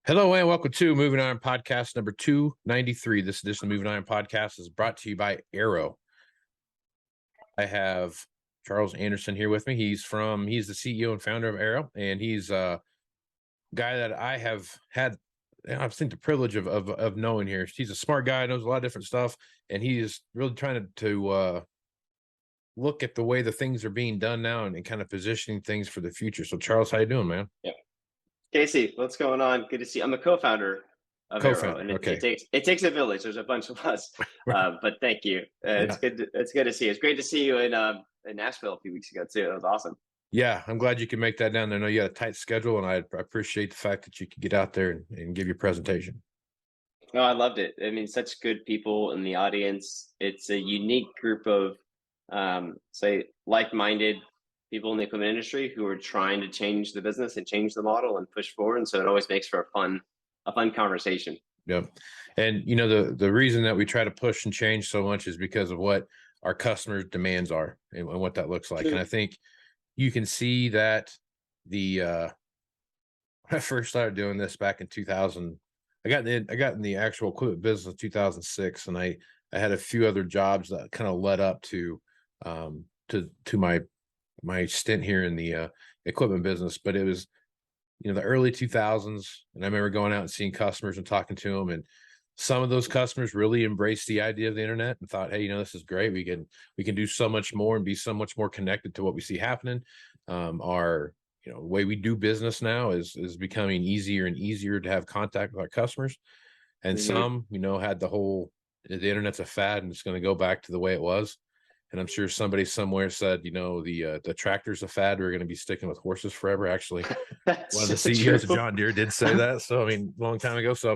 Hello and welcome to Moving Iron Podcast number 293. This edition of Moving Iron Podcast is brought to you by Arrow. I have Charles Anderson here with me. He's the CEO and founder of Arrow, and he's a guy that I have had, I think, the privilege of knowing here. He's a smart guy, knows a lot of different stuff, and he is really trying to look at the way the things are being done now and kind of positioning things for the future. So Charles, how you doing, man? Yeah. Casey, what's going on? Good to see you. I'm a co-founder of Arrow, and Okay. it takes a village. There's a bunch of us, but thank you. It's good to see you. It's great to see you in Nashville a few weeks ago too. That was awesome. Yeah, I'm glad you could make that down there. I know you had a tight schedule, and I appreciate the fact that you could get out there and give your presentation. No, I loved it. I mean, such good people in the audience. It's a unique group of, say, like-minded people in the equipment industry who are trying to change the business and change the model and push forward. And so it always makes for a fun conversation. Yep. And you know, the reason that we try to push and change so much is because of what our customers' demands are and what that looks like. And I think you can see that when I first started doing this back in 2000, I got in the actual equipment business in 2006, and I had a few other jobs that kind of led up to my stint here in the equipment business. But it was, the early 2000s, and I remember going out and seeing customers and talking to them, and some of those customers really embraced the idea of the internet and thought, hey, this is great. We can do so much more and be so much more connected to what we see happening. Our the way we do business now is becoming easier and easier to have contact with our customers. And some, had the internet's a fad and it's going to go back to the way it was. And I'm sure somebody somewhere said, the tractor's a fad. We're going to be sticking with horses forever. Actually, one of the CEOs of John Deere did say that. So, a long time ago. So,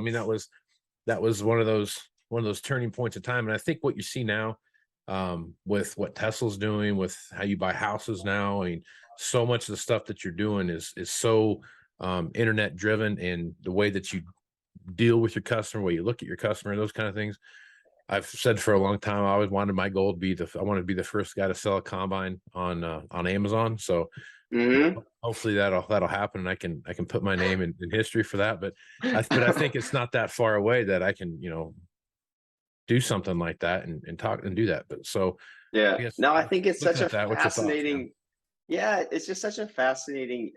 that was one of those turning points of time. And I think what you see now, with what Tesla's doing, with how you buy houses now, so much of the stuff that you're doing is so internet driven, and the way that you deal with your customer, way you look at your customer, those kind of things. I've said for a long time, I always wanted my goal to be I want to be the first guy to sell a combine on Amazon. So hopefully that'll happen, and I can put my name in history for that. But I think it's not that far away that I can, do something like that and talk and do that. But so yeah, I think it's such a fascinating. Yeah, it's just such a fascinating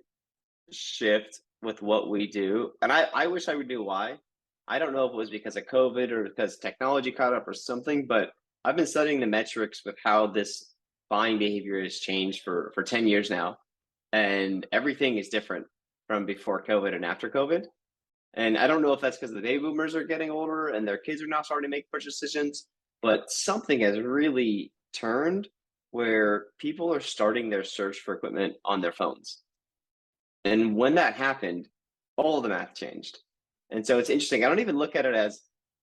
shift with what we do. And I wish I would know why. I don't know if it was because of COVID or because technology caught up or something, but I've been studying the metrics with how this buying behavior has changed for 10 years now. And everything is different from before COVID and after COVID. And I don't know if that's because the baby boomers are getting older and their kids are now starting to make purchase decisions, but something has really turned where people are starting their search for equipment on their phones. And when that happened, all the math changed. And so it's interesting. I don't even look at it as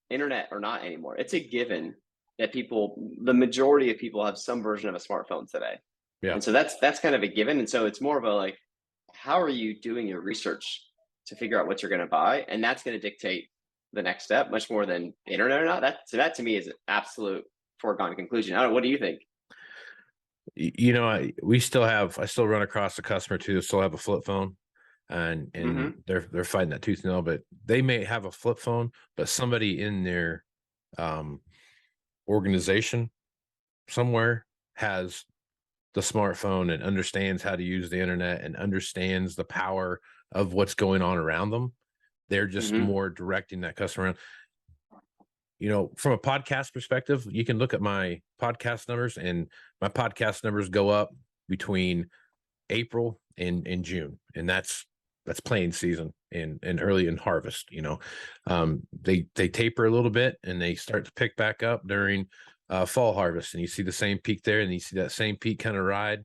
internet or not anymore. It's a given that the majority of people have some version of a smartphone today. Yeah. And so that's kind of a given. And so it's more of a like, how are you doing your research to figure out what you're going to buy? And that's going to dictate the next step much more than internet or not. That to me is an absolute foregone conclusion. I don't know. What do you think? I still run across a customer too, still have a flip phone, and they're fighting that tooth and nail, but they may have a flip phone, but somebody in their organization somewhere has the smartphone and understands how to use the internet and understands the power of what's going on around them. They're just more directing that customer around. From a podcast perspective, you can look at my podcast numbers, and my podcast numbers go up between April and June. And that's planting season and early in harvest. They taper a little bit and they start to pick back up during fall harvest. And you see the same peak there, and you see that same peak kind of ride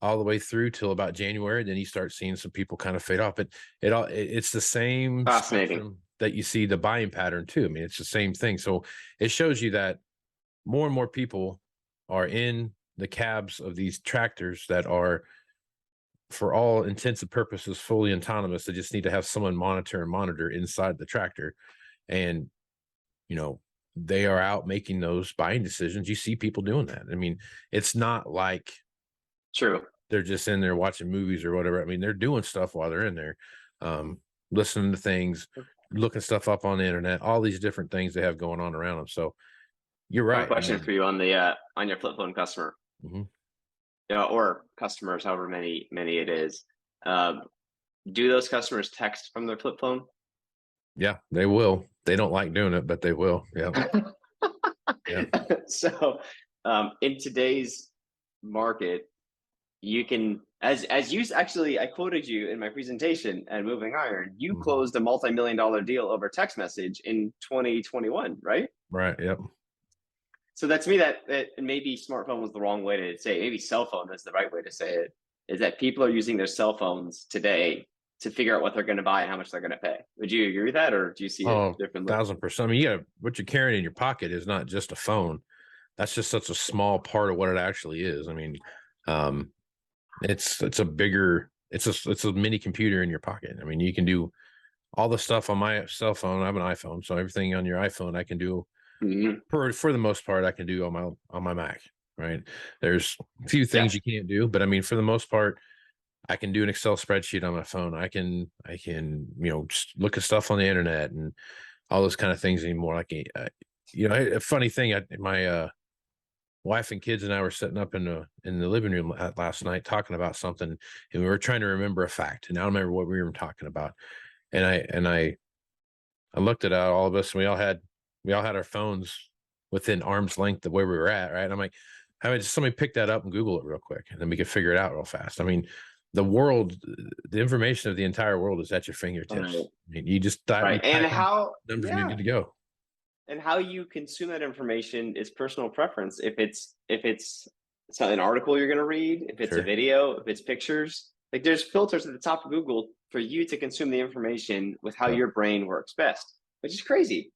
all the way through till about January. Then you start seeing some people kind of fade off. But it's the same spectrum that you see the buying pattern too. It's the same thing. So it shows you that more and more people are in the cabs of these tractors that are, for all intents and purposes, fully autonomous. They just need to have someone monitor inside the tractor. And, they are out making those buying decisions. You see people doing that. It's not like they're just in there watching movies or whatever. They're doing stuff while they're in there, listening to things, looking stuff up on the internet, all these different things they have going on around them. So you're I have a right. I question mean, for you on your flip phone customer, mhm. or customers, however many it is. Um, do those customers text from their flip phone? Yeah, they will. They don't like doing it, but they will. Yeah. Yeah. So, in today's market, you can, as you actually, I quoted you in my presentation at Moving Iron. You Mhm. closed a multi-million-dollar deal over text message in 2021, right? Right. Yep. So that's me. That maybe smartphone was the wrong way to say it. Maybe cell phone is the right way to say it. Is that people are using their cell phones today to figure out what they're going to buy and how much they're going to pay. Would you agree with that, or do you see it Oh, differently? 1000%. I mean, yeah, what you're carrying in your pocket is not just a phone. That's just such a small part of what it actually is. I mean, um, it's a bigger, it's a mini computer in your pocket. I mean, you can do all the stuff on my cell phone. I have an iPhone, so everything on your iPhone I can do Mm-hmm. for the most part I can do on my Mac. Right? There's a few Yeah. things you can't do, but I mean, for the most part, I can do an Excel spreadsheet on my phone. I can just look at stuff on the internet and all those kind of things anymore. Like a funny thing, my wife and kids and I were sitting up in the living room last night talking about something, and we were trying to remember a fact, and I don't remember what we were talking about. And I looked at all of us, and we all had our phones within arm's length of where we were at, right? And I'm like, how about just somebody pick that up and Google it real quick, and then we could figure it out real fast. I mean, the world, the information of the entire world is at your fingertips. Right. I mean, you just you Right. And type in how, numbers and you're yeah. good to go. And how you consume that information is personal preference. If it's an article you're going to read, if it's a Sure. video, if it's pictures, like there's filters at the top of Google for you to consume the information with how Yep. your brain works best, which is crazy.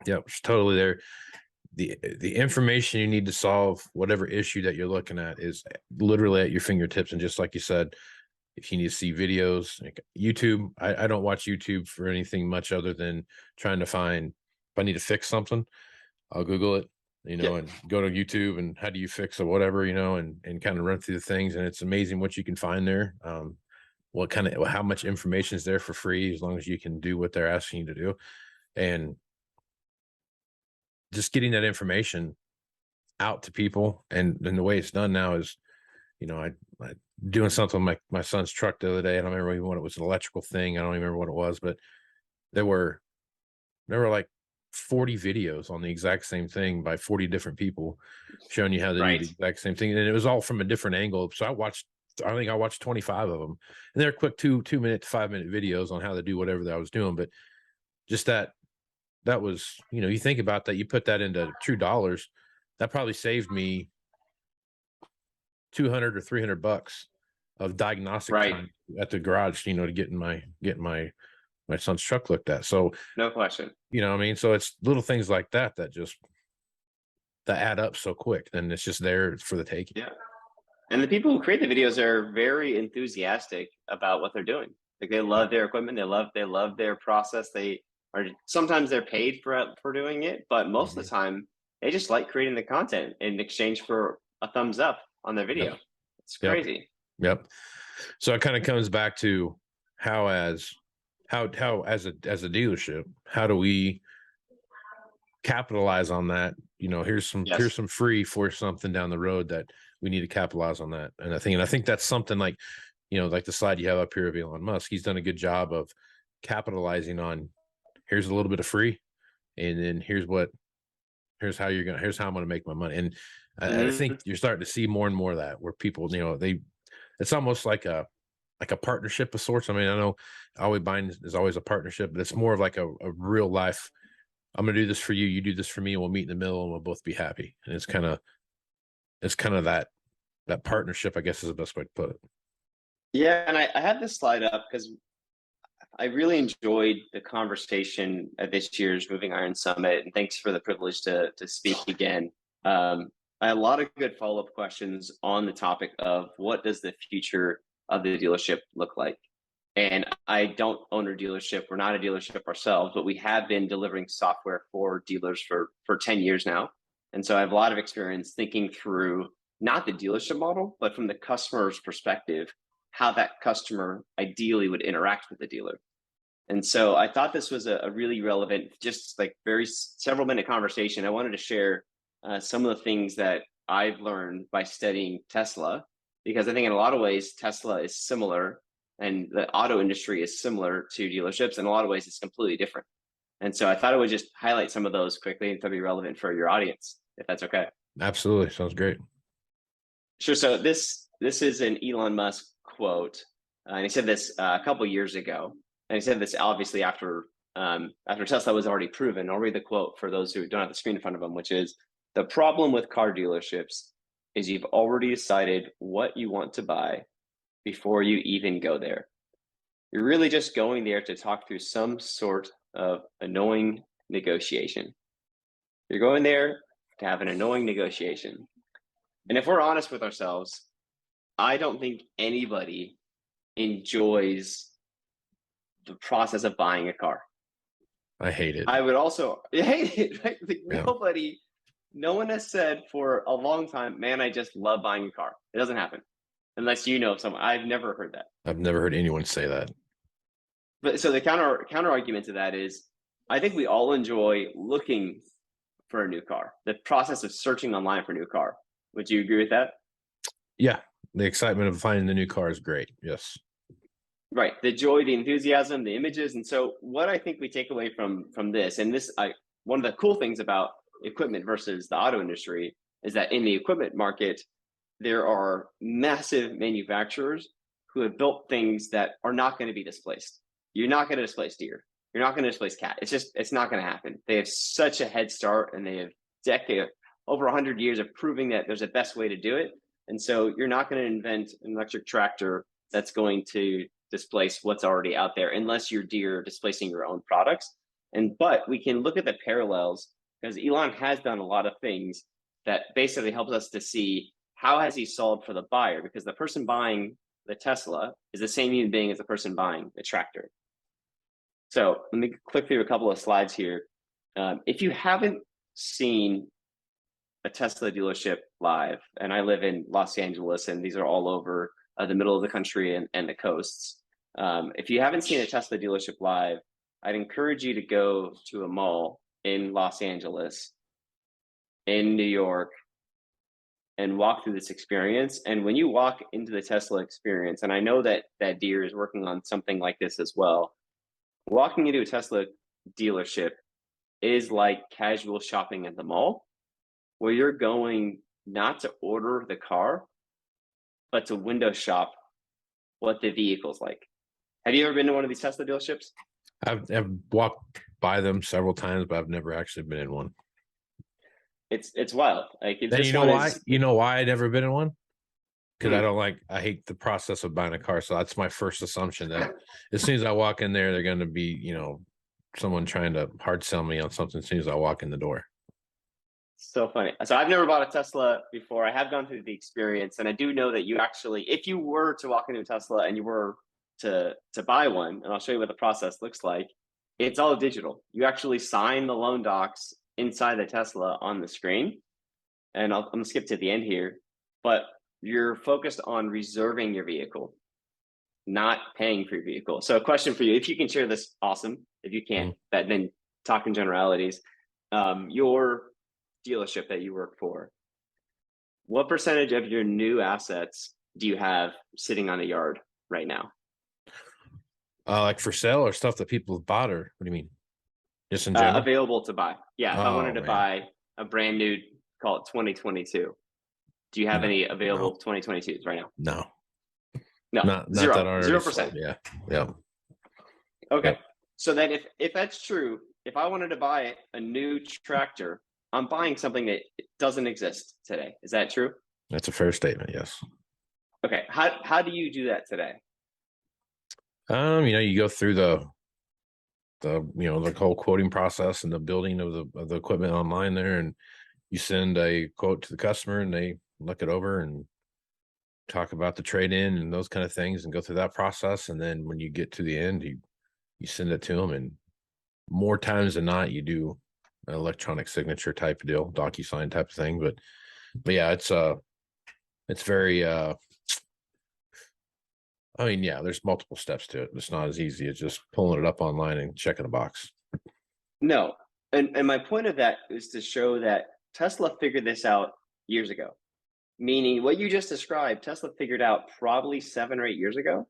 Yep. It's totally there. The information you need to solve whatever issue that you're looking at is literally at your fingertips. And just like you said, if you need to see videos, like YouTube, I don't watch YouTube for anything much other than trying to find if I need to fix something, I'll Google it, Yeah. and go to YouTube and how do you fix or whatever, and kind of run through the things. And it's amazing what you can find there. How much information is there for free as long as you can do what they're asking you to do. And just getting that information out to people, and the way it's done now is, I doing something with my son's truck the other day. I don't remember even what it was, an electrical thing. I don't even remember what it was, but there were like 40 videos on the exact same thing by 40 different people showing you how to do Right. the exact same thing. And it was all from a different angle. So I think I watched 25 of them, and they're quick 2 minute to 5 minute videos on how to do whatever that I was doing. But just that was, you think about that, you put that into true dollars, that probably saved me 200 or $300 of diagnostic Right. time at the garage, to getting my son's truck looked at. So, No question. what I mean? So it's little things like that that add up so quick. Then it's just there for the taking. Yeah. And the people who create the videos are very enthusiastic about what they're doing. Like they love their equipment. They love their process. They are, sometimes they're paid for doing it, but most of Mhm. the time they just like creating the content in exchange for a thumbs up on their Yep. video. It's Yep. crazy. Yep. So it kind of comes back to how as a dealership, how do we capitalize on that? Here's Yes. some free for something down the road that we need to capitalize on that. And I think that's something like, like the slide you have up here of Elon Musk. He's done a good job of capitalizing on, here's a little bit of free, and then here's how I'm gonna make my money. And I think Mhm. you're starting to see more and more of that, where people, it's almost like a partnership of sorts. I mean, I know always buying is always a partnership, but it's more of like a real life. I'm gonna do this for you, you do this for me, and we'll meet in the middle, and we'll both be happy. And it's kind of that partnership, I guess, is the best way to put it. Yeah, and I had this slide up because I really enjoyed the conversation at this year's Moving Iron Summit, and thanks for the privilege to speak again. I had a lot of good follow up questions on the topic of what does the future of the dealership look like. And I don't own a dealership. We're not a dealership ourselves, but we have been delivering software for dealers for 10 years now. And so I have a lot of experience thinking through not the dealership model, but from the customer's perspective, how that customer ideally would interact with the dealer. And so I thought this was a really relevant, just like very several minute conversation. I wanted to share some of the things that I've learned by studying Tesla, because I think in a lot of ways, Tesla is similar and the auto industry is similar to dealerships. In a lot of ways, it's completely different. And so I thought I would just highlight some of those quickly and that'd be relevant for your audience, if that's okay. Absolutely. Sounds great. Sure. So this is an Elon Musk quote, and he said this a couple years ago, and he said this obviously after Tesla was already proven. I'll read the quote for those who don't have the screen in front of them, which is, "The problem with car dealerships is you've already decided what you want to buy before you even go there. You're really just going there to talk through some sort of annoying negotiation. You're going there to have an annoying negotiation." And if we're honest with ourselves, I don't think anybody enjoys the process of buying a car. I hate it. I would also hate it, right? Like Yeah. no one has said for a long time, man, I just love buying a car. It doesn't happen unless you know someone. I've never heard that. I've never heard anyone say that. But so the counter argument to that is, I think we all enjoy looking for a new car, the process of searching online for a new car. Would you agree with that? Yeah. The excitement of finding the new car is great. Yes. Right. The joy, the enthusiasm, the images. And so what I think we take away from this, and this, one of the cool things about equipment versus the auto industry is that in the equipment market, there are massive manufacturers who have built things that are not going to be displaced. You're not going to displace deer. You're not going to displace cat. It's not going to happen. They have such a head start, and they have over 100 years of proving that there's a best way to do it. And so you're not going to invent an electric tractor that's going to displace what's already out there unless you're Deere displacing your own products. But we can look at the parallels, because Elon has done a lot of things that basically helps us to see how has he solved for the buyer, because the person buying the Tesla is the same human being as the person buying the tractor. So let me click through a couple of slides here. If you haven't seen a Tesla dealership live, and I live in Los Angeles, and these are all over the middle of the country and the coasts. If you haven't seen a Tesla dealership live, I'd encourage you to go to a mall in Los Angeles, in New York, and walk through this experience. And when you walk into the Tesla experience, and I know that Deere is working on something like this as well, walking into a Tesla dealership is like casual shopping at the mall, where you're going not to order the car, but to window shop what the vehicle's like. Have you ever been to one of these Tesla dealerships? I've walked by them several times, but I've never actually been in one. It's wild. Like Then you know why? You know why I've never been in one? Because I hate the process of buying a car. So that's my first assumption, that as soon as I walk in there, they're going to be, someone trying to hard sell me on something as soon as I walk in the door. So funny. So I've never bought a Tesla before. I have gone through the experience, and I do know that you actually, if you were to walk into a Tesla and you were to buy one, and I'll show you what the process looks like, it's all digital. You actually sign the loan docs inside the Tesla on the screen. And I'm gonna skip to the end here, but you're focused on reserving your vehicle, not paying for your vehicle. So a question for you, if you can share this, awesome. If you can't, then talk in generalities. Your dealership that you work for, what percentage of your new assets do you have sitting on a yard right now? Like for sale or stuff that people have bought, or what do you mean? Just in general? Available to buy. Yeah, if I wanted to buy a brand new, call it 2022, do you have any available 2022s right now? No, not zero, that already 0%. Yeah. Okay. Yep. So then if that's true, if I wanted to buy a new tractor, I'm buying something that doesn't exist today. Is that true? That's a fair statement. Yes. Okay. How do you do that today? You go through the whole quoting process and the building of the equipment online there, and you send a quote to the customer and they look it over and talk about the trade-in and those kind of things and go through that process. And then when you get to the end, you send it to them, and more times than not, you do an electronic signature type of deal, DocuSign type of thing. But yeah, it's very I mean, yeah, there's multiple steps to it. It's not as easy as just pulling it up online and checking a box. No. And my point of that is to show that Tesla figured this out years ago. Meaning what you just described, Tesla figured out probably 7 or 8 years ago,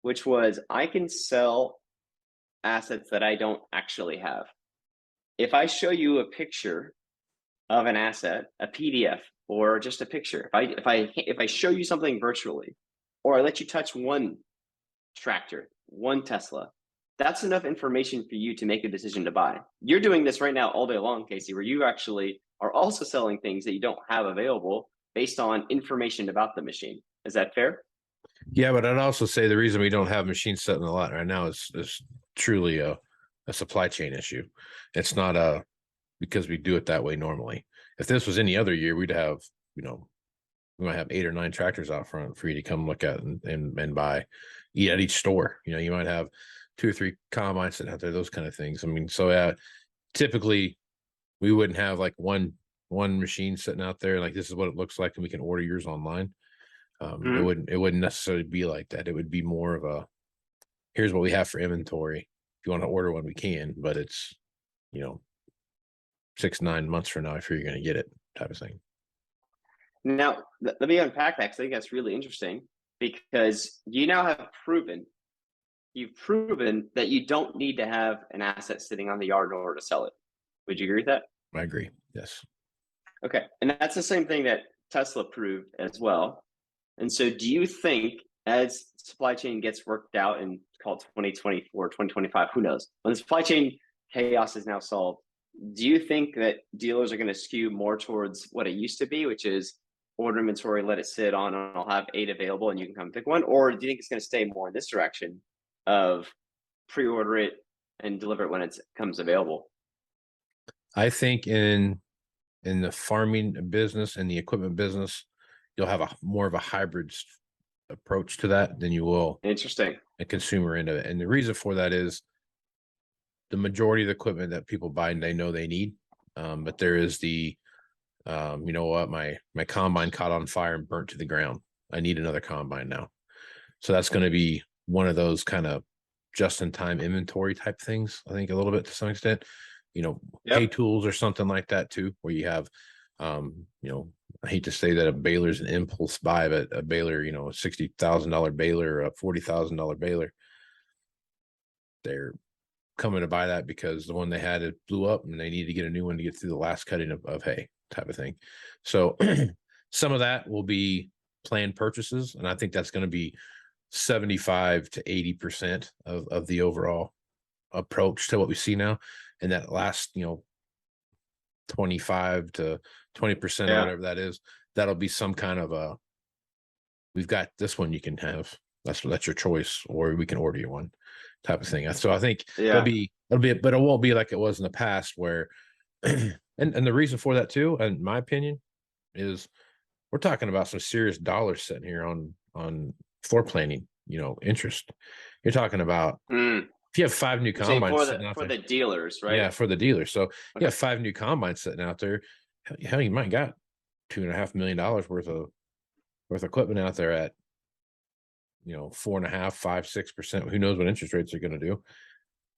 which was I can sell assets that I don't actually have. If I show you a picture of an asset, a PDF, or just a picture, if I show you something virtually, or I let you touch one tractor, one Tesla, that's enough information for you to make a decision to buy. You're doing this right now all day long, Casey, where you actually are also selling things that you don't have available based on information about the machine. Is that fair? Yeah, but I'd also say the reason we don't have machines set in the lot right now is truly a supply chain issue. It's not because we do it that way normally. If this was any other year, we'd have, we might have 8 or 9 tractors out front for you to come look at and buy at each store. You might have 2 or 3 combines sitting out there, those kind of things. I mean, so typically we wouldn't have like one machine sitting out there like this is what it looks like and we can order yours online. It wouldn't necessarily be like that. It would be more of a, here's what we have for inventory. If you want to order one, we can, but it's 6-9 months from now if you're going to get it, type of thing. Now, let me unpack that because I think that's really interesting because you now have you've proven that you don't need to have an asset sitting on the yard in order to sell it. Would you agree with that? I agree. Yes. Okay. And that's the same thing that Tesla proved as well. And so do you think as supply chain gets worked out in called 2024, 2025, who knows, when the supply chain chaos is now solved, do you think that dealers are going to skew more towards what it used to be, which is order inventory, let it sit on, and I'll have 8 available and you can come pick one? Or do you think it's going to stay more in this direction of pre-order it and deliver it when it comes available? I think in the farming business and the equipment business, you'll have more of a hybrid approach to that than you will Interesting. a consumer end of it. And the reason for that is the majority of the equipment that people buy, they know they need. But there is the, you know what, my combine caught on fire and burnt to the ground. I need another combine now. So that's going to be one of those kind of just-in-time inventory type things, I think, a little bit to some extent. Hay tools or something like that too, where you have, I hate to say that a baler is an impulse buy, but a baler, a $60,000 baler or a $40,000 baler, they're coming to buy that because the one they had, it blew up and they need to get a new one to get through the last cutting of hay type of thing. So some of that will be planned purchases. And I think that's going to be 75 to 80% of the overall approach to what we see now. And that last, 25 to 20% or whatever that is, that'll be some kind of we've got this one you can have. That's your choice, or we can order you one type of thing. So I think it'll be, but it won't be like it was in the past where, and the reason for that too, in my opinion, is we're talking about some serious dollars sitting here on floor planning, interest. You're talking about, if you have 5 new combines sitting out for there, the dealers, right? Yeah, for the dealers. So you have 5 new combines sitting out there. Hell, you might got $2.5 million worth of equipment out there at 4.5%, 5%, 6%. Who knows what interest rates are going to do?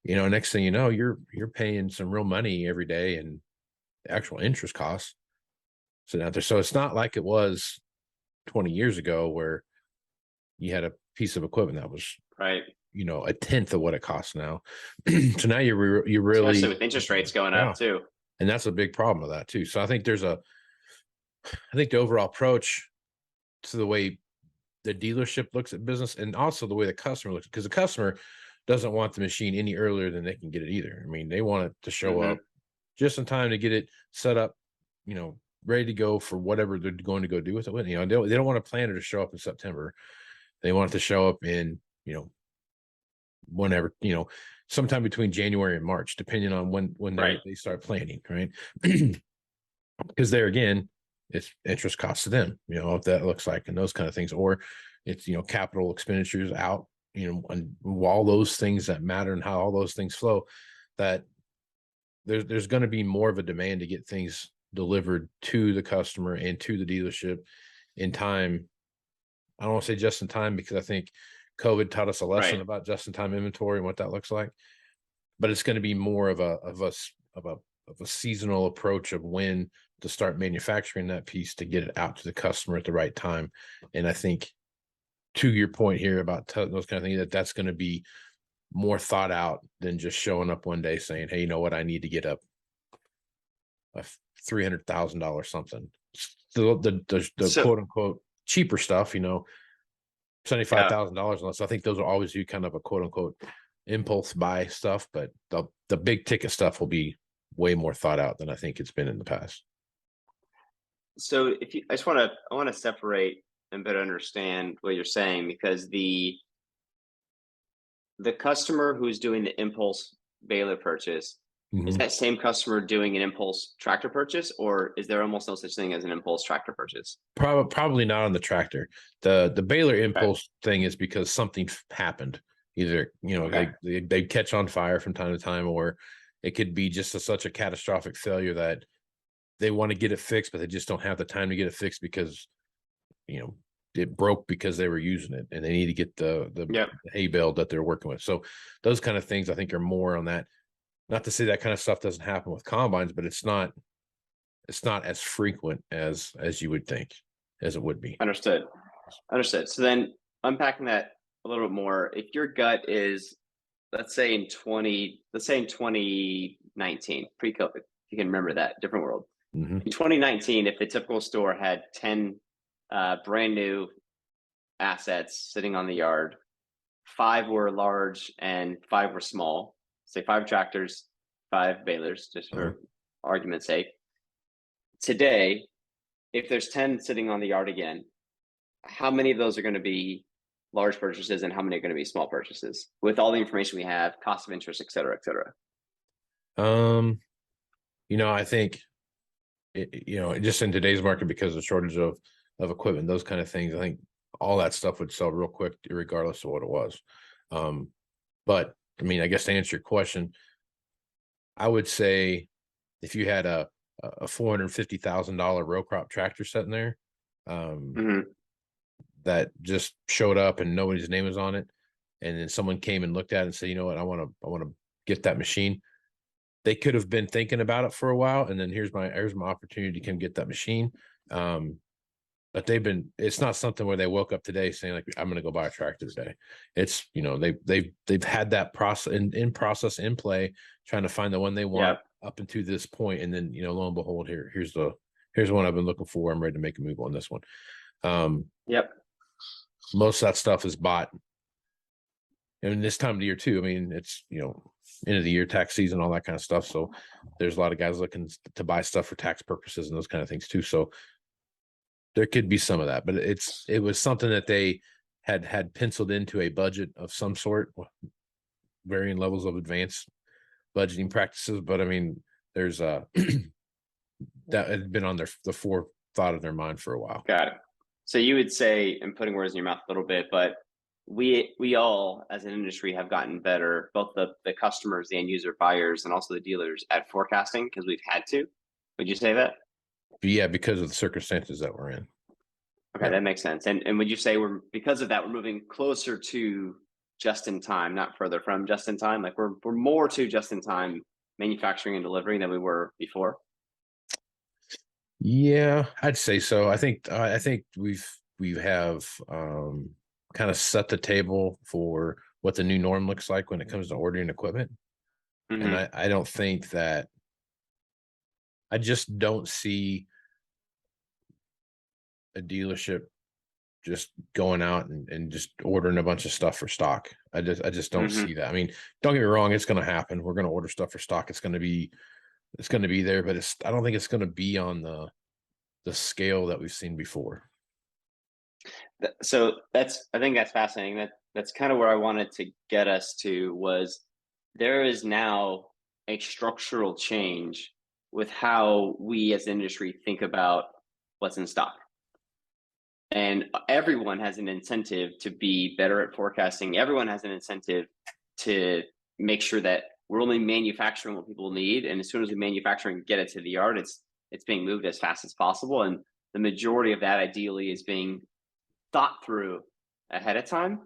Next thing you know, you're paying some real money every day and the actual interest costs sitting out there. So it's not like it was 20 years ago where you had a piece of equipment that was right, a tenth of what it costs now. So now you're really, especially with interest rates going up too, and that's a big problem with that too. So I think the overall approach to the way the dealership looks at business and also the way the customer looks, because the customer doesn't want the machine any earlier than they can get it either. I mean, they want it to show up just in time to get it set up, ready to go for whatever they're going to go do with it. They don't want to plan it to show up in September. They want it to show up in, whenever, sometime between January and March, depending on when they start planning, right? Because there again, it's interest costs to them, if that looks like, and those kind of things, or it's, capital expenditures out, and all those things that matter and how all those things flow, that there's going to be more of a demand to get things delivered to the customer and to the dealership in time. I don't want to say just in time, because I think COVID taught us a lesson Right. about just-in-time inventory and what that looks like. But it's going to be more of a seasonal approach of when to start manufacturing that piece to get it out to the customer at the right time. And I think, to your point here about those kind of things, that's going to be more thought out than just showing up one day saying, hey, you know what, I need to get a $300,000 something. The So quote unquote cheaper stuff, yeah. $75,000 less. I think those will always be kind of a quote unquote impulse buy stuff, but the big ticket stuff will be way more thought out than I think it's been in the past. So if you, I want to separate and better understand what you're saying, because the customer who's doing the impulse baler purchase, is Mhm. that same customer doing an impulse tractor purchase, or is there almost no such thing as an impulse tractor purchase? Probably not on the tractor. The baler Okay. impulse thing is because something happened. Either Okay. they catch on fire from time to time, or it could be just such a catastrophic failure that they want to get it fixed, but they just don't have the time to get it fixed because it broke because they were using it and they need to get the Yep. hay bale that they're working with. So those kind of things I think are more on that. Not to say that kind of stuff doesn't happen with combines, but it's not as frequent as you would think as it would be. Understood. Understood. So then unpacking that a little bit more, if your gut is, let's say in 2019, pre-COVID, you can remember that, different world. Hmm. In 2019, if the typical store had 10 brand new assets sitting on the yard, 5 were large and 5 were small, say 5 tractors, 5 balers, just Uh-huh. for argument's sake. Today, if there's 10 sitting on the yard again, how many of those are going to be large purchases and how many are going to be small purchases with all the information we have, cost of interest, et cetera, et cetera? Um, I think just in today's market because of the shortage of equipment, those kind of things, I think all that stuff would sell real quick, regardless of what it was. But I mean, I guess to answer your question, I would say if you had a $450,000 row crop tractor sitting there, um, Hmm. that just showed up and nobody's name was on it, and then someone came and looked at it and said, you know what, I want to get that machine. They could have been thinking about it for a while, and then here's my opportunity to come get that machine. Um, but it's not something where they woke up today saying like, I'm going to go buy a tractor today. It's, they've had that process in play, trying to find the one they want Yep. up until this point. And then, lo and behold, here's the one I've been looking for. I'm ready to make a move on this one. Um, Yep. most of that stuff is bought. And this time of the year too. I mean, it's, end of the year, tax season, all that kind of stuff. So there's a lot of guys looking to buy stuff for tax purposes and those kind of things too. So there could be some of that, but it was something that they had penciled into a budget of some sort, varying levels of advanced budgeting practices. But I mean, there's that had been on the forethought of their mind for a while. Got it. So you would say, and putting words in your mouth a little bit, but we all as an industry have gotten better, both the customers, the end user buyers, and also the dealers at forecasting because we've had to. Would you say that? But yeah, because of the circumstances that we're in. Okay, Yeah. that makes sense. And would you say because of that, we're moving closer to just in time, not further from just in time? Like we're more to just in time manufacturing and delivering than we were before? Yeah, I'd say so. I think we have kind of set the table for what the new norm looks like when it comes to ordering equipment. And Hmm. I don't think that I just don't see a dealership just going out and just ordering a bunch of stuff for stock. I just don't Hmm. see that. I mean, don't get me wrong, it's going to happen. We're going to order stuff for stock. It's going to be there, but I don't think it's going to be on the scale that we've seen before. So I think that's fascinating. That's kind of where I wanted to get us to, was there is now a structural change with how we as industry think about what's in stock. And everyone has an incentive to be better at forecasting. Everyone has an incentive to make sure that we're only manufacturing what people need. And as soon as we manufacture and get it to the yard, it's being moved as fast as possible. And the majority of that ideally is being thought through ahead of time.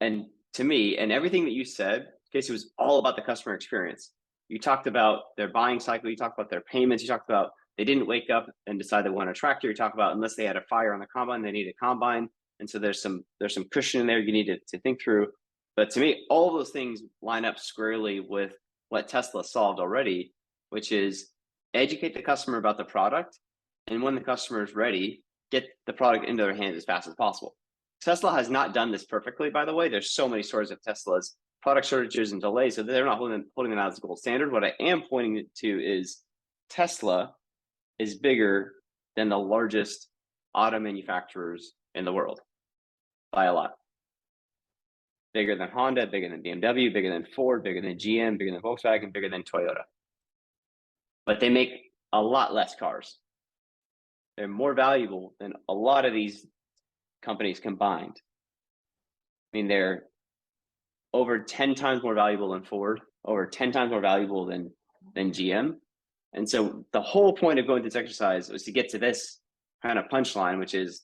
And to me, and everything that you said, Casey, was all about the customer experience. You talked about their buying cycle. You talked about their payments. You talked about they didn't wake up and decide they want a tractor. You talk about unless they had a fire on the combine, they need a combine. And so there's some cushion in there you need to think through. But to me, all of those things line up squarely with what Tesla solved already, which is educate the customer about the product. And when the customer is ready, get the product into their hands as fast as possible. Tesla has not done this perfectly, by the way. There's so many stories of Tesla's product shortages and delays, so they're not holding them out as a gold standard. What I am pointing to is Tesla is bigger than the largest auto manufacturers in the world by a lot. Bigger than Honda, bigger than BMW, bigger than Ford, bigger than GM, bigger than Volkswagen, bigger than Toyota. But they make a lot less cars. They're more valuable than a lot of these companies combined. I mean, they're over 10 times more valuable than Ford, over 10 times more valuable than GM. And so the whole point of going through this exercise was to get to this kind of punchline, which is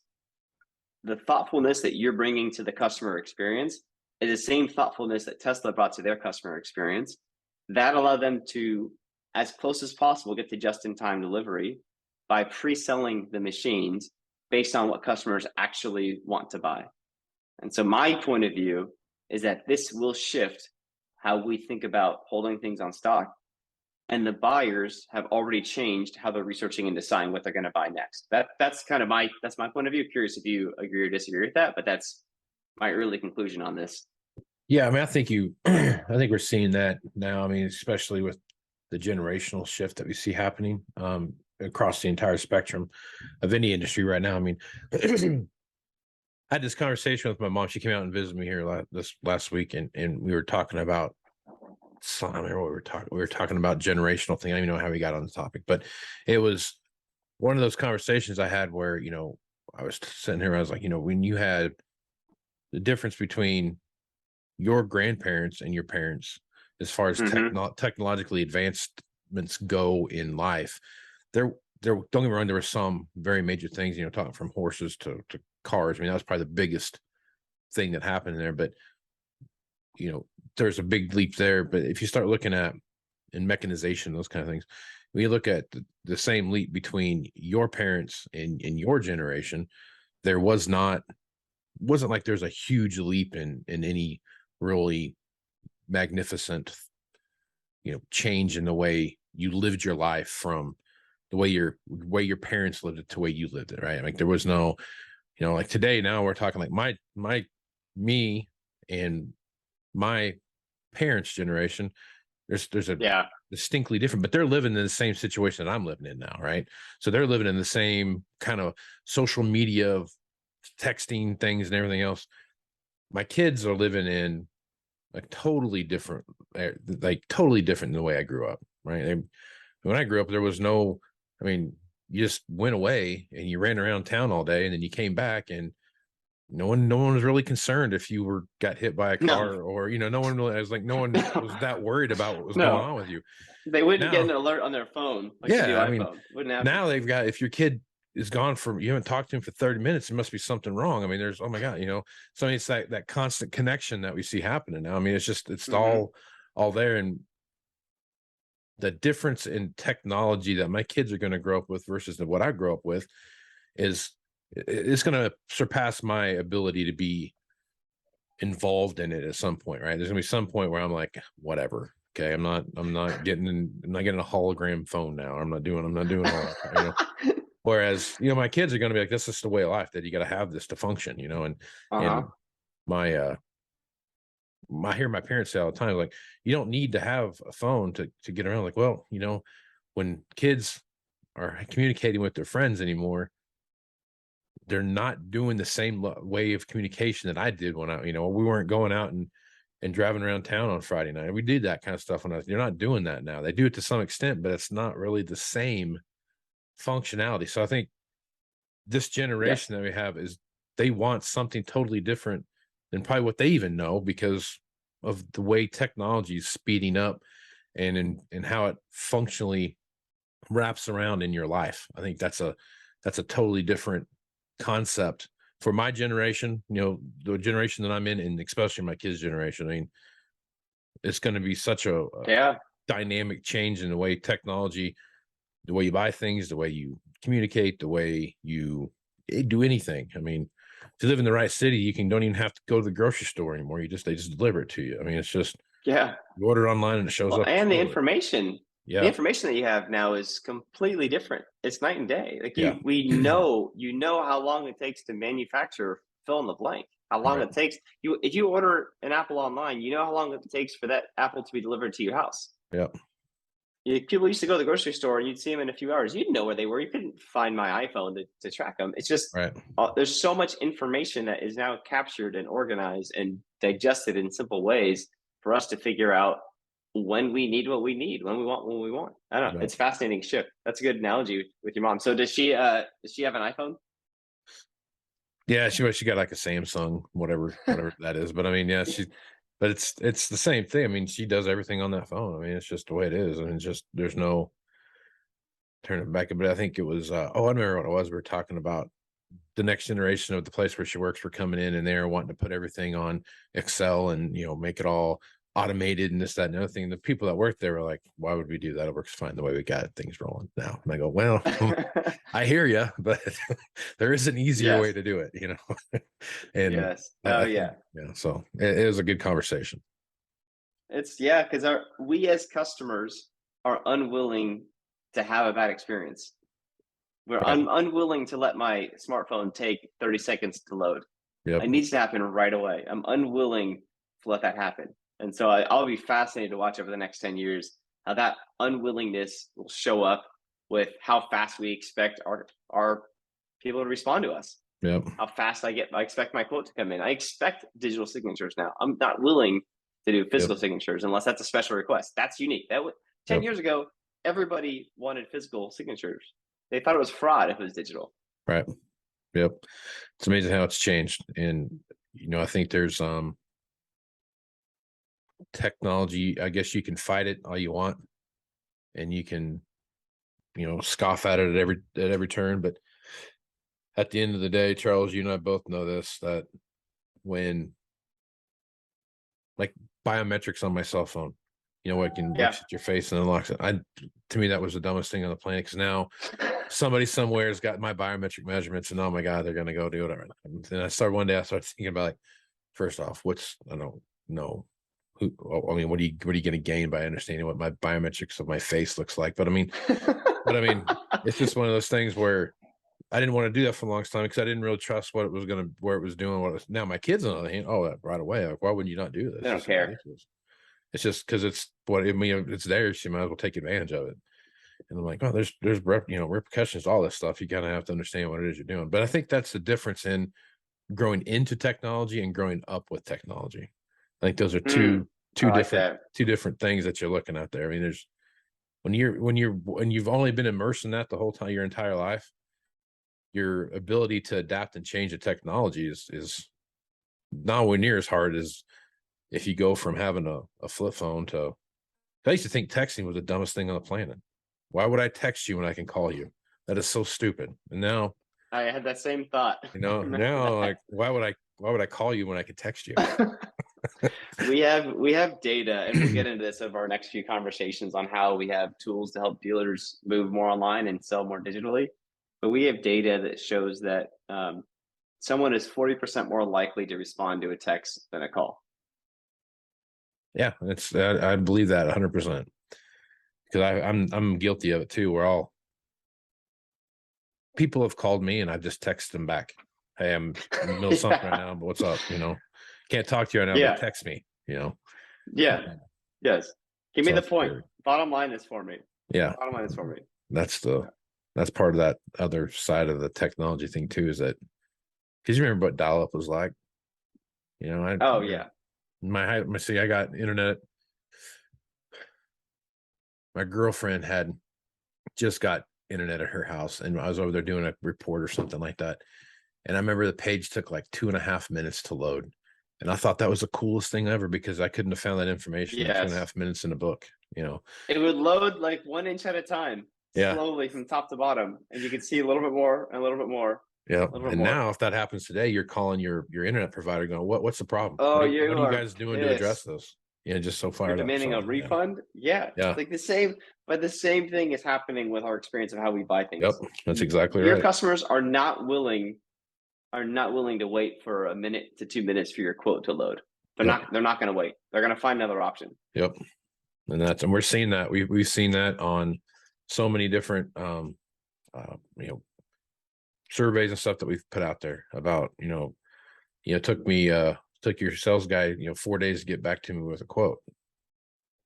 the thoughtfulness that you're bringing to the customer experience is the same thoughtfulness that Tesla brought to their customer experience. That allowed them to, as close as possible, get to just-in-time delivery by pre-selling the machines based on what customers actually want to buy. And so my point of view is that this will shift how we think about holding things on stock. And the buyers have already changed how they're researching and deciding what they're going to buy next. That's kind of my point of view. Curious if you agree or disagree with that, but that's my early conclusion on this. Yeah, I mean, I think I think we're seeing that now. I mean, especially with the generational shift that we see happening across the entire spectrum of any industry right now. I mean, I had this conversation with my mom. She came out and visited me here this last week, and we were talking about. I don't remember what we were talking. We were talking about generational thing. I don't even know how we got on the topic, but it was one of those conversations I had where I was sitting here. I was like, when you had the difference between your grandparents and your parents as far as technologically advancements go in life, there don't get me wrong, there were some very major things, talking from horses to cars. I mean, that was probably the biggest thing that happened there, but there's a big leap there. But if you start looking at in mechanization, those kind of things, when you look at the same leap between your parents and your generation, there wasn't like there's a huge leap in any really magnificent change in the way you lived your life from the way your parents lived it to the way you lived it, right? Like there was no like today, now we're talking like me and my parents' generation, there's a distinctly different, but they're living in the same situation that I'm living in now, right? So they're living in the same kind of social media of texting things and everything else. My kids are living in totally different than the way I grew up, right? When I grew up, there was no, I mean, you just went away and you ran around town all day, and then you came back, and no one was really concerned if you got hit by a car or no one really. I was like, no one was that worried about what was going on with you. They wouldn't get an alert on their phone like they do iPhone. I mean, wouldn't happen. Now they've got, if your kid is gone for, you haven't talked to him for 30 minutes, there must be something wrong. I mean, there's, oh my God, so it's that constant connection that we see happening now. I mean, it's all there. And the difference in technology that my kids are going to grow up with versus what I grew up with it's going to surpass my ability to be involved in it at some point, right? There's going to be some point where I'm like, whatever. Okay. I'm not getting a hologram phone now. I'm not doing all that, Whereas, my kids are going to be like, this is the way of life, that you got to have this to function, and I hear my parents say all the time, like, you don't need to have a phone to get around. Like, well, when kids are communicating with their friends anymore, they're not doing the same way of communication that I did when we weren't going out and driving around town on Friday night. We did that kind of stuff you're not doing that now. They do it to some extent, but it's not really the same functionality. So I think this generation that we have they want something totally different than probably what they even know, because of the way technology is speeding up and how it functionally wraps around in your life. I think that's a totally different concept for my generation, the generation that I'm in, and especially my kids' generation, I mean, it's going to be such a dynamic change in the way technology, the way you buy things, the way you communicate, the way you do anything. I mean, if you live in the right city, you don't even have to go to the grocery store anymore. They just deliver it to you. I mean, it's just, you order online and it shows up. And the information, the information that you have now is completely different. It's night and day. Like we know, how long it takes to manufacture fill in the blank, how long it takes if you order an apple online, you know how long it takes for that apple to be delivered to your house. People used to go to the grocery store and you'd see them in a few hours. You'd know where they were. You couldn't find my iPhone to track them. It's just, there's so much information that is now captured and organized and digested in simple ways for us to figure out when we need what we need, when we want what we want. I don't know. It's a fascinating shift. That's a good analogy with your mom. So does she have an iPhone? Yeah, she got like a Samsung, whatever that is. But I mean, but it's the same thing. I mean, she does everything on that phone. I mean, it's just the way it is. I mean, there's no turning back. But I think it was, I remember what it was. We were talking about the next generation of the place where she works were coming in and they're wanting to put everything on Excel and, make it all automated and this, that, and the other thing. The people that work there were like, why would we do that? It works fine the way we got things rolling now. And I go, well, I hear you, but there is an easier way to do it, and so it was a good conversation. It's because we as customers are unwilling to have a bad experience. We're unwilling to let my smartphone take 30 seconds to load. It needs to happen right away. I'm unwilling to let that happen. And so I'll be fascinated to watch over the next 10 years how that unwillingness will show up with how fast we expect our people to respond to us. How fast I expect my quote to come in. I expect digital signatures now. I'm not willing to do physical signatures unless that's a special request. That's unique. 10 years ago, everybody wanted physical signatures. They thought it was fraud if it was digital. Right. It's amazing how it's changed. And, I think there's technology. I guess you can fight it all you want and you can, scoff at it at every turn. But at the end of the day, Charles, you and I both know this, that when like biometrics on my cell phone, it can looks at your face and unlocks it. To me, that was the dumbest thing on the planet, because now somebody somewhere has got my biometric measurements and oh my God, they're going to go do whatever. And I started thinking about, like, first off, I don't know what are you going to gain by understanding what my biometrics of my face looks like? But I mean, it's just one of those things where I didn't want to do that for a long time because I didn't really trust where it was doing. Now my kids, on the other hand, right away, like, why would you not do this? They don't care. Ridiculous. It's just because it's theirs. You might as well take advantage of it. And I'm like, oh, there's repercussions to all this stuff. You kind of have to understand what it is you're doing. But I think that's the difference in growing into technology and growing up with technology. I think those are two different things that you're looking at there. I mean, there's when you've only been immersed in that the whole time, your entire life, your ability to adapt and change the technology is nowhere near as hard as if you go from having a flip phone to. I used to think texting was the dumbest thing on the planet. Why would I text you when I can call you? That is so stupid. And now I had that same thought. Now like, why would I call you when I could text you? we have data, and we'll get into this over our next few conversations on how we have tools to help dealers move more online and sell more digitally. But we have data that shows that someone is 40% more likely to respond to a text than a call. Yeah, I believe that 100%, because I'm guilty of it too. People have called me and I've just texted them back. Hey, I'm in the middle of something right now, but what's up? Can't talk to you right now, but text me. Yes. Give me the point. Scary. Bottom line is for me. Yeah. Bottom line is for me. That's part of that other side of the technology thing too, is that because you remember what dial-up was like. I got internet. My girlfriend had just got internet at her house, and I was over there doing a report or something like that. And I remember the page took like 2.5 minutes to load. And I thought that was the coolest thing ever, because I couldn't have found that information in 2.5 minutes in a book. It would load like 1 inch at a time, slowly from top to bottom. And you could see a little bit more and a little bit more. Yeah. A little bit And more. now if that happens today, you're calling your internet provider going, what's the problem? Oh, What you are you are guys doing to address pissed. this? Yeah, just so You're fired up. demanding So a yeah. refund? Yeah. Yeah. Like the same, but the same thing is happening with our experience of how we buy Yep. things. That's exactly Your right. customers are not willing to wait for a minute to 2 minutes for your quote to load. Yep. They're not going to wait. They're going to find another option. Yep. And we're seeing that. We've seen that on so many different you know, surveys and stuff that we've put out there about, took your sales guy, 4 days to get back to me with a quote.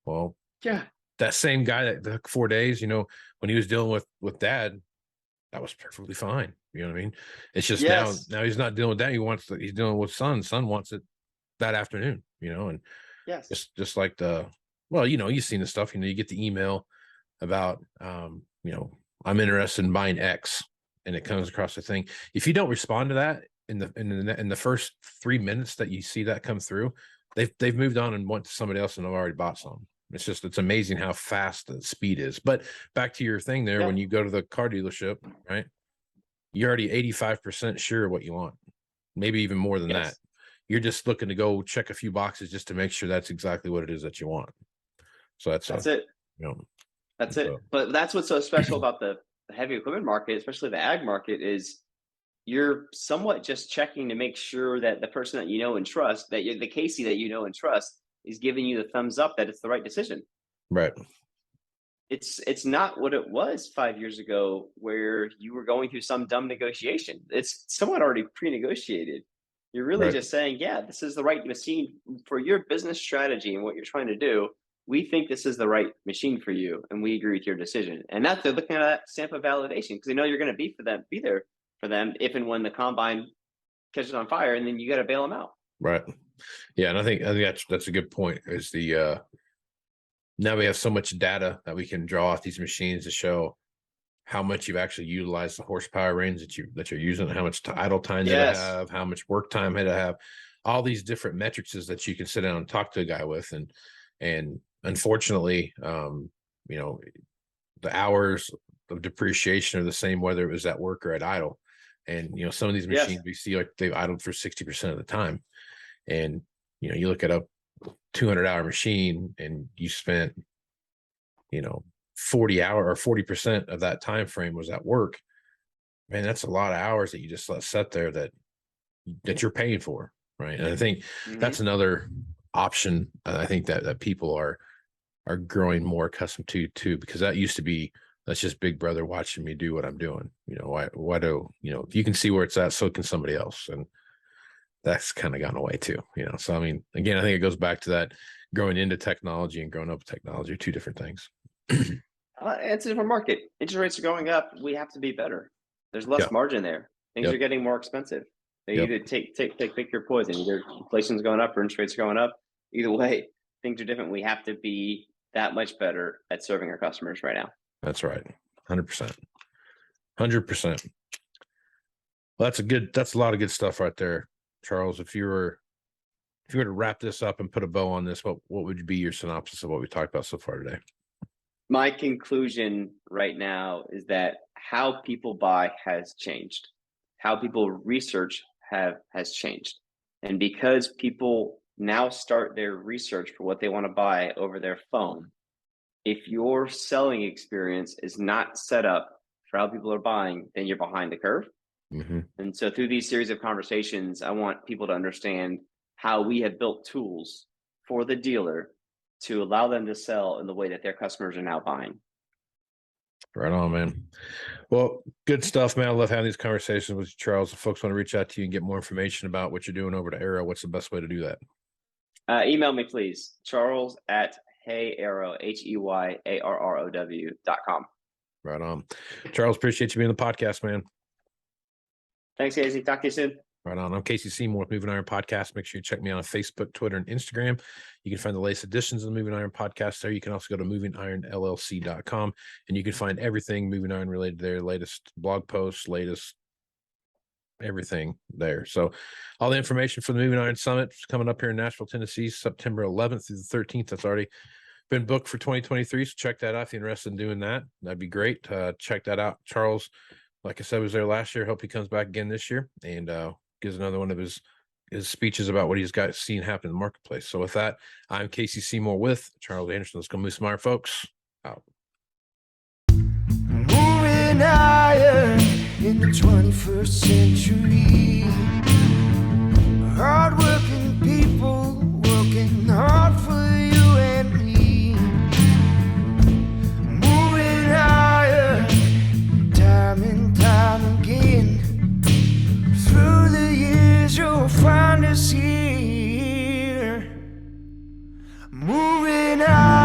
Well, Yeah. that same guy that took 4 days, when he was dealing with dad, that was perfectly fine. You know what I mean? It's just now Yes. he's not dealing with that. He's dealing with son. Son wants it that afternoon, and Yes. just like you've seen the stuff, you get the email about, I'm interested in buying X, and it comes across the thing. If you don't respond to that in the first 3 minutes that you see that come through, they've moved on and went to somebody else and have already bought some. It's amazing how fast the speed is. But back to your thing there, Yeah. when you go to the car dealership, right? You're already 85% sure of what you want, maybe even more than that. Yes. You're just looking to go check a few boxes just to make sure that's exactly what it is that you want. So That's it. That's it. so, But that's what's so special about the heavy equipment market, especially the ag market, is you're somewhat just checking to make sure that the person that you know and trust, the Casey that you know and trust, is giving you the thumbs up that it's the right decision. right. It's not what it was 5 years ago, where you were going through some dumb negotiation. It's somewhat already pre-negotiated. You're really Right. just saying, yeah, this is the right machine for your business strategy and what you're trying to do. We think this is the right machine for you, and we agree with your decision. And that they're looking at that stamp of validation, because they know you're going to be there for them if and when the combine catches on fire, and then you got to bail them out. Right. Yeah. And I think that's a good point, is now we have so much data that we can draw off these machines to show how much you've actually utilized the horsepower range that you're using, how much idle time did it Yes. have, how much work time did it have, all these different metrics that you can sit down and talk to a guy with. And unfortunately, the hours of depreciation are the same whether it was at work or at idle. And some of these Yes. machines we see, like, they've idled for 60% of the time. And you look at a 200-hour machine and you spent 40 hour or 40% of that time frame was at work. Man, that's a lot of hours that you just let sit there that you're paying for, right? And I think that's another option. I think that people are growing more accustomed to too, because that used to be, that's just big brother watching me do what I'm doing. Why do if you can see where it's at, so can somebody else. And that's kind of gone away too. So I mean, again, I think it goes back to that growing into technology and growing up with technology are two different things. It's a different market. Interest rates are going up. We have to be better. There's less Yeah. margin there. Things Yep. are getting more expensive. They Yep. either pick your poison. Either inflation's going up or interest rates are going up. Either way, things are different. We have to be that much better at serving our customers right now. That's right. 100%. 100%. Well, that's a lot of good stuff right there, Charles. If you were to wrap this up and put a bow on this, what would be your synopsis of what we talked about so far today? My conclusion right now is that how people buy has changed. How people research has changed. And because people now start their research for what they want to buy over their phone, if your selling experience is not set up for how people are buying, then you're behind the curve. Mm-hmm. And so through these series of conversations, I want people to understand how we have built tools for the dealer to allow them to sell in the way that their customers are now buying. Right on, man. Well, good stuff, man. I love having these conversations with you, Charles. If folks want to reach out to you and get more information about what you're doing over to Arrow, what's the best way to do that? Email me, please. Charles@heyarrow, HEYARROW.com. Right on. Charles, appreciate you being on the podcast, man. Thanks, Casey. Talk to you soon. Right on. I'm Casey Seymour with Moving Iron Podcast. Make sure you check me out on Facebook, Twitter, and Instagram. You can find the latest editions of the Moving Iron Podcast there. You can also go to MovingIronLLC.com, and you can find everything Moving Iron related there, latest blog posts, latest everything there. So all the information for the Moving Iron Summit is coming up here in Nashville, Tennessee, September 11th through the 13th. That's already been booked for 2023. So check that out if you're interested in doing that. That'd be great. Check that out. Charles like I said, was there last year. Hope he comes back again this year and gives another one of his speeches about what he's got seen happen in the marketplace. So with that, I'm Casey Seymour with Charles Anderson. Let's go move some iron, folks. Out. Moving higher in the 21st century. Hardworking people working hard for you and me. Moving higher, time and time again. Through the years you'll find us here. Moving higher.